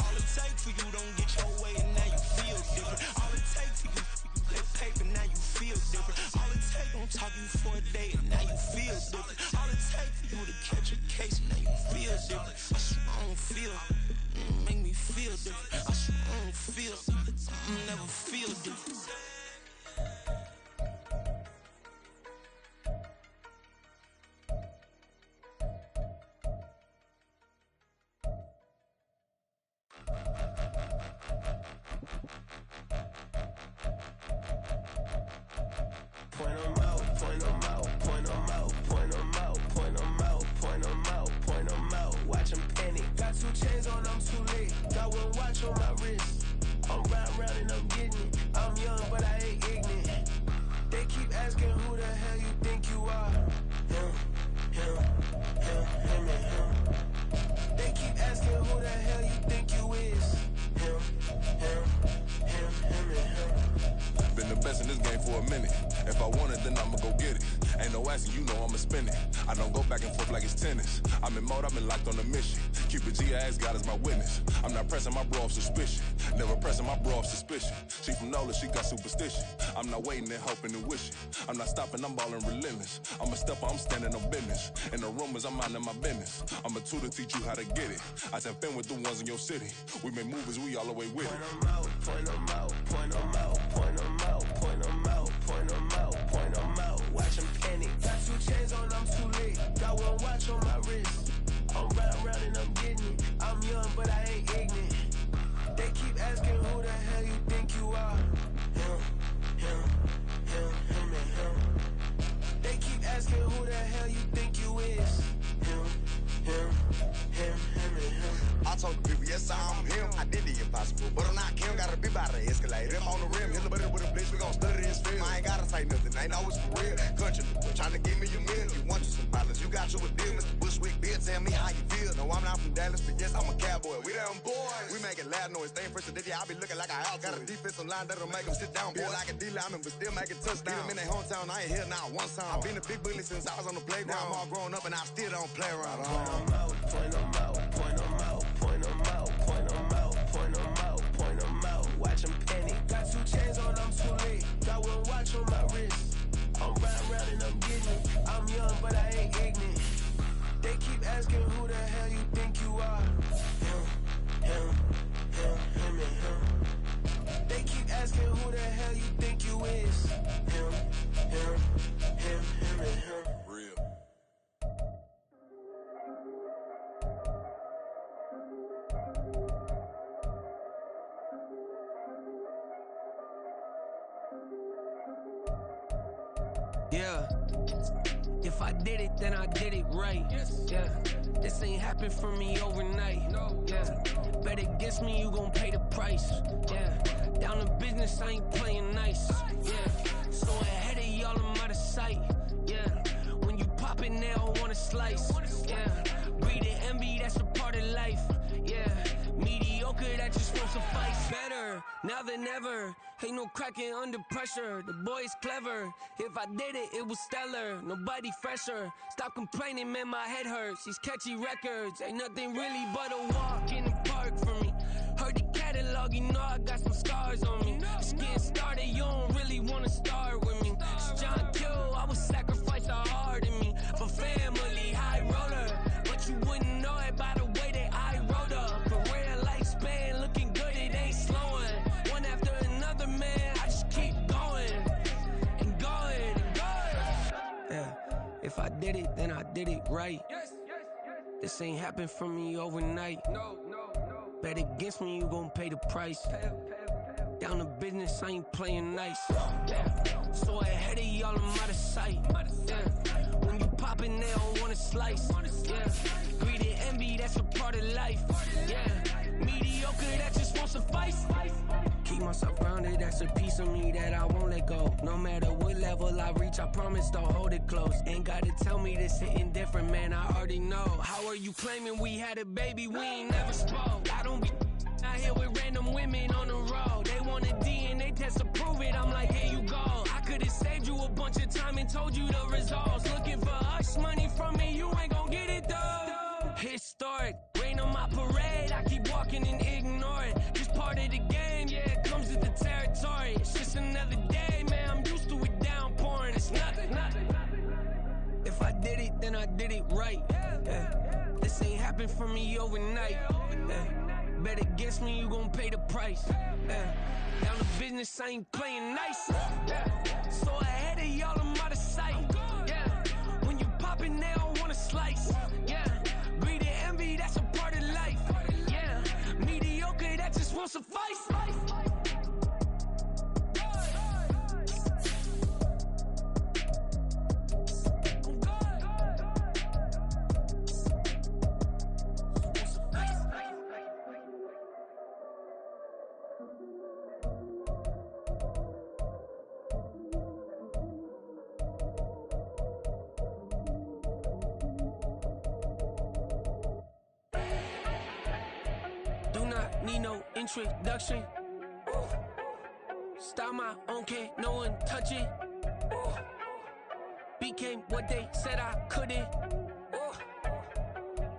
All it take for you don't get your way and now you feel different. All it take for you that paper, now you feel different. All it take don't talk you for a day and now you feel different. All it take for you to catch a case and now you feel different. I swear I don't feel make me feel different. I swear I don't feel never feel different. Point 'em out, point 'em out, point 'em out, point 'em out, point 'em out, point 'em out, point 'em out. Watch 'em panic. Got 2 chains on, I'm too late. Got 1 watch on my wrist. I'm round and I'm getting it. I'm young, but I ain't ignorant. They keep asking who the hell you think you are. Him and him. They keep asking who the hell you think you is. Him and him. Been the best in this game for a minute. If I want it, then I'ma go get it. Ain't no asking, you know I'ma spin it. I don't go back and forth like it's tennis. I'm in mode, I've been locked on a mission. Cupid G, I ask God as my witness. I'm not pressing my bro off suspicion. Never pressing my bro off suspicion. She from Nola, she got superstition. I'm not waiting and hoping and wishing. I'm not stopping, I'm balling relentless. I'm a stepper, I'm standing on business. In the rumors, I'm minding my business. I'm a tutor, teach you how to get it. I tap in with the ones in your city. We make movies, we all the way with it. Point 'em out, point 'em out, point 'em out, point 'em out, point 'em out, point 'em out, point 'em out. Watch 'em panic. Got 2 chains on, I'm too late. Got 1 watch on my wrist. I'm round and I'm getting it. I'm young, but I ain't ignorant. They keep asking who the hell you think you are. Him and him. They keep asking who the hell you think you is. Him and him. I told the people, yes, I'm him. I did the impossible, but I'm not Kim. Gotta be by the escalator. Him on the rim, hit the butter with a blitz. We gon' study this film. I ain't gotta say nothing, ain't always for real. Country, trying to give me a meal. You want you some problems, you got you a deal. Mr. Bushwick, bitch, tell me how you feel. No, I'm not from Dallas, but yes, I'm a cowboy. We them boys. We making loud noise. Staying fresh today, I be looking like a house. Got a defensive line that'll make them sit down. Feel like a D-lineman, but still making touchdowns. Get them in their hometown, I ain't here now one time. I've been a big bully since I was on the playground. Now I'm all grown up and I still don't play around. Point 'em out, point 'em out, point 'em out, point 'em out, point 'em out, point 'em out, point 'em out. Watch 'em panic. Got 2 chains on, I'm too late. Got 1 watch on my wrist. I'm round and I'm getting it. I'm young, asking who the hell you think you are. Him, and him. They keep asking who the hell you think you is. Him, and him. Real. Yeah. If I did it, then I did it right. Yeah. This ain't happened for me overnight. Yeah. Bet against me, you gon' pay the price. Yeah. Down to business, I ain't playing nice. Yeah. So ahead of y'all, I'm out of sight. Yeah. When you pop it, they don't wanna slice. Yeah. Greed and envy, that's a part of life. Yeah. Mediocre, that just won't suffice. Better now than ever. Ain't no cracking under pressure. The boy's clever. If I did it, it was stellar. Nobody fresher. Stop complaining, man, my head hurts. These catchy records ain't nothing really but a walk in the park for me. Heard the catalog, you know I got some scars on me. Just getting started, you don't really wanna start with me. It's John Kill, I would sacrifice a heart in me for family, high roller. But you wouldn't know it by the way that I wrote up. Career lifespan looking good, it ain't slowing. One after another, man, I just keep going and going and going. Yeah, if I did it, then I did it right. This ain't happened for me overnight. Bet against me, you gon' pay the price. Down to business, I ain't playing nice. Yeah. So ahead of y'all, I'm out of sight. Yeah. When you poppin', they don't wanna slice. Yeah. Greed and envy, that's a part of life. Yeah. Mediocre, that just won't suffice. Keep myself grounded, that's a piece of me that I won't let go. No matter what level I reach, I promise to hold it close. Ain't gotta tell me this hitting different, man, I already know. How are you claiming we had a baby, we ain't never spoke? I don't be out here with random women on the road. They want a DNA test to prove it, I'm like, here you go. I could've saved you a bunch of time and told you the results. Looking for hush money from me, you ain't gon' get it though. Historic, rain on my parade, I keep walking and ignore it. Just part of the game, yeah, it comes with the territory. It's just another day, man, I'm used to it downpouring. It's nothing. If I did it, then I did it right. Yeah. This ain't happened for me overnight. Yeah. Bet against me, you gon' pay the price. Yeah. Down to business, I ain't playing nice. Yeah. So ahead of y'all, I'm out of sight. Yeah. When you poppin', they don't wanna slice. Yeah. Greed and envy, that's a part of life. Yeah. Mediocre, that just won't suffice. Need no introduction. Start my own, can't no one touch it. Became what they said I couldn't.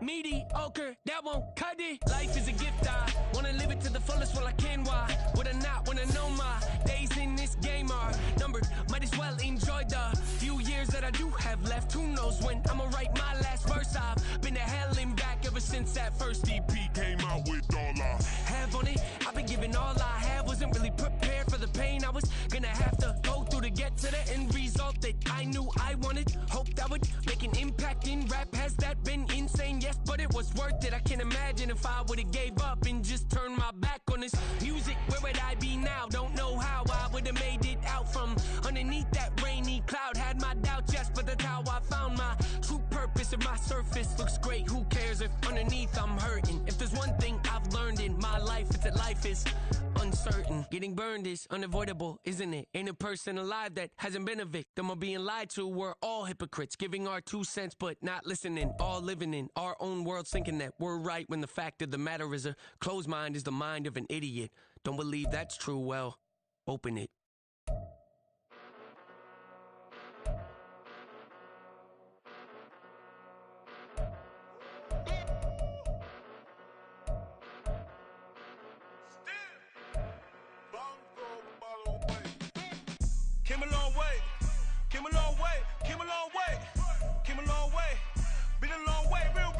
Mediocre, that won't cut it. Life is a gift, I wanna live it to the fullest while I can. Why would I not wanna know my days in this game are numbered? Might as well enjoy the few years that I do have left. Who knows when I'ma write my last verse? I've been to hell and back ever since that first EP came out with all I have on it. I've been giving all I have, wasn't really prepared for the pain I was gonna have to go through to get to the end result that I knew I wanted. Hoped I would make an impact in rap. Has that been insane? Yes, but it was worth it. I can't imagine if I would've gave up and just turned my back on this music. Where would I be now? Don't know how I would've made it out from underneath that rainy cloud. Had my doubts, yes, but that's how I found my true purpose. If my surface looks great, who cares if underneath I'm hurting? If there's one thing I've learned in my life, it's that life is uncertain. Getting burned is unavoidable, isn't it? Ain't a person alive that hasn't been a victim of being lied to. We're all hypocrites, giving our 2 cents but not listening. All living in our own world, thinking that we're right when the fact of the matter is a closed mind is the mind of an idiot. Don't believe that's true? Well, open it. Came a long way, came a long way, came a long way, came a long way, been a long way, real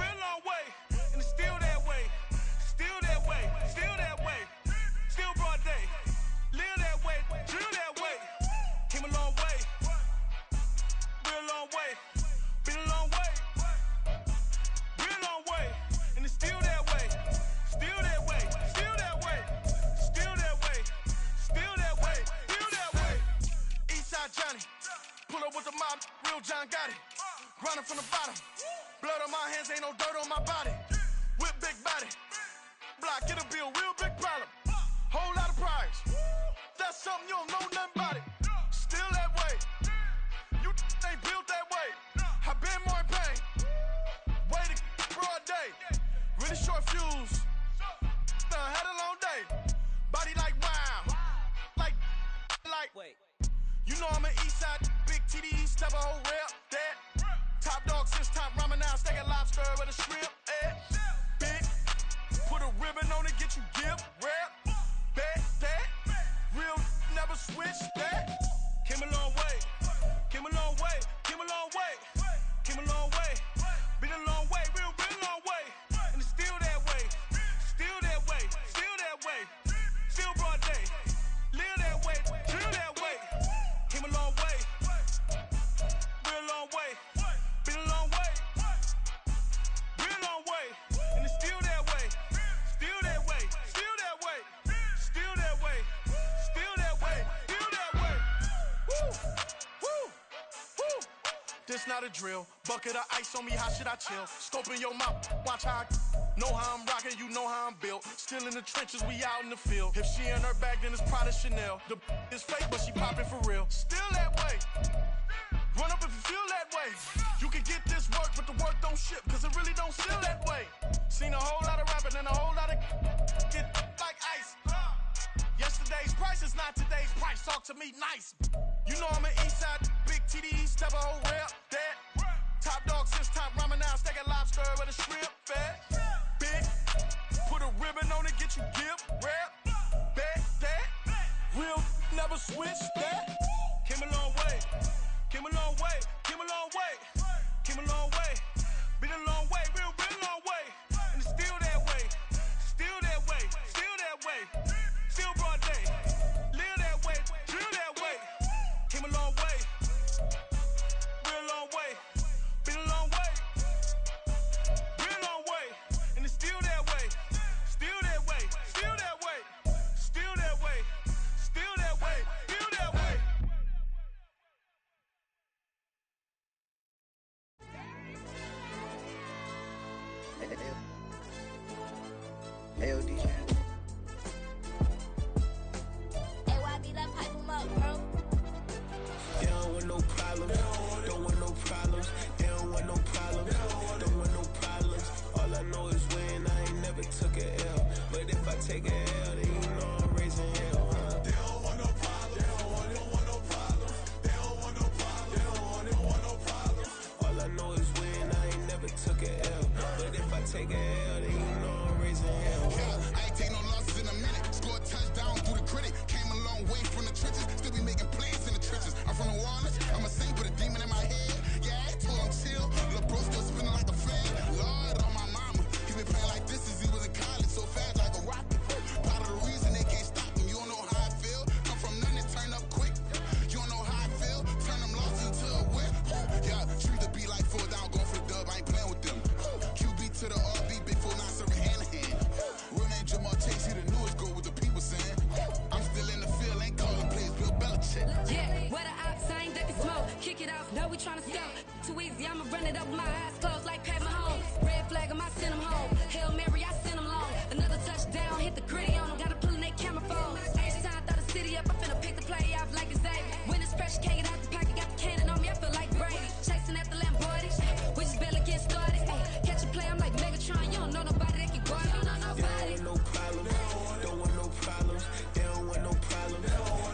from the bottom. Blood on my hands, ain't no dirt on my body. Whip big body. Block, it'll be a real big problem. Whole lot of prize. That's something you don't know nothing about it. Still that way. You ain't built that way. I been more in pain. Waited broad day. Really short fuse. Had a long day. Body like wow. Like. Wait. You know I'm an east side. Big TDE, step a whole rep. That. Top dog since top ramen now. Steak and lobster with a shrimp. Big. Put a ribbon on it, get you gift. Rep. Bet that. Real never switch that. Came a long way. Came a long way. Came a long way. Came a long way. Been a long way. Real long way. And it's still that way. Still that way. Still that way. Still broad day. Live that way. Chill that way. Came a long way. Real long way. Been a long way. Real long way. And it's still that way. Still that way. Still that way. Still that way. Still that way. Still that way. Woo. Woo. Woo. This not a drill. Bucket of ice on me, how should I chill? Scope in your mouth, watch how I know how I'm rocking, you know how I'm built. Still in the trenches, we out in the field. If she in her bag, then it's Prada Chanel. The is fake, but she popping for real. Still that way. Run up if you feel that way. You can get this work, but the work don't ship, cause it really don't feel that way. Seen a whole lot of rapping and a whole lot of get like ice. Yesterday's price is not today's price. Talk to me nice. You know I'm an east side, big TDE, step a whole rep. That. Top dog since top ramen now. Steak and lobster with a shrimp. Fat. Big. Put a ribbon on it, get you gift. Rep. Bet that. Real never switch that. Came a long way. Came a long way. Came a long way. Came a long way. Been a long way. Real long way. And it's still that way. Still that way. Still that way. Still broad day. Live that way. Chill that way. Came a long way. Real long way. Been a long way. Real long way. And it's still that way. Still that way. Still that way. Still that way. Still that way. Still that way. AOD channel. AYB, that pipe him up, bro. They don't want no problems. Don't want no problems. They don't want no problems. Don't want no problems. All I know is win. I ain't never took a L. But if I take a L, then you know I'm raising hell, huh? They don't want no problems. They don't want no problems. They don't want no problems. They don't want no problems. All I know is win. I ain't never took a L. But if I take a L, then you know I'm raising hell. Yeah, I ain't take no losses in a minute. Scored touchdown through the critic. Came a long way from the trenches. Still be making plays in the trenches. I'm from New Orleans. I'm a saint with a demon in my head. Yeah, I told him chill. Lil' bro still spinning like a fan. Lord on my mama. He been playing like this since he was in college. So fast like a rocket. Part of the reason they can't stop him. You don't know how I feel. Come from nothing, turn up quick. You don't know how I feel. Turn them losses into a whip. Yeah, treat the beat like 4 down, going for the dub. I ain't playing with them. QB to the RB, big 4 9 serving hand to hand. Real name Jamar Chase, he the newest goal with the people saying. I'm still in the field, ain't calling plays, Bill Belichick. Yeah, where the ops ain't ducking smoke. Kick it off, know we tryna scout. Too easy, I'ma run it up with my eyes closed like Pat Mahomes. Red flag, I send him home. Hail Mary, I send him long. Another touchdown, hit the gritty on him. Gotta pull in they camera phones. Each time, throw the city up, I finna pick the play off like it's Xavier. When it's pressure, can't get out the pocket, got the cannon on me, I feel like Brady. Chasing after Lamborghini, we just barely get started. Catch a play, I'm like Megatron, you don't know nobody that can guard it. You don't know nobody. They don't want no problems. Don't want no problems. They don't want no problems.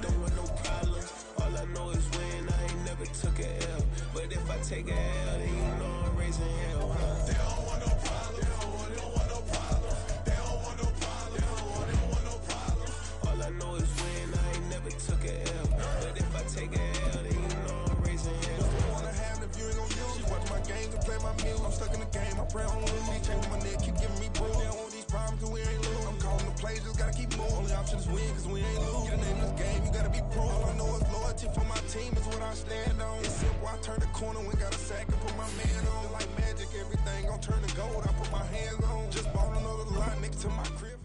Don't want no problems. All I know is win. I ain't never took a L. But if I take a L, then you know I'm raising hell, huh? They don't want no problems. They don't want no problems. They don't want no problems. They don't want no problems. All I know is win. I ain't never took a L. But if I take a L, then you know I'm raising hell. Don't wanna have if you ain't gon' use. She watch my games and play my music. I'm stuck in the game. I pray on lose. These chains on my neck keep giving me bruise. They don't want these problems cause we ain't lose. I'm calling the plays, just gotta keep moving. Only option is win cause we ain't lose. Get a name in this game, you gotta be proof. All I know is loyalty for my team is what I stand on. It's simple, I turn the corner when got a sack and put my man on. Like magic, everything gon' turn to gold. I put my hands on. Just bought another lot next to my crib.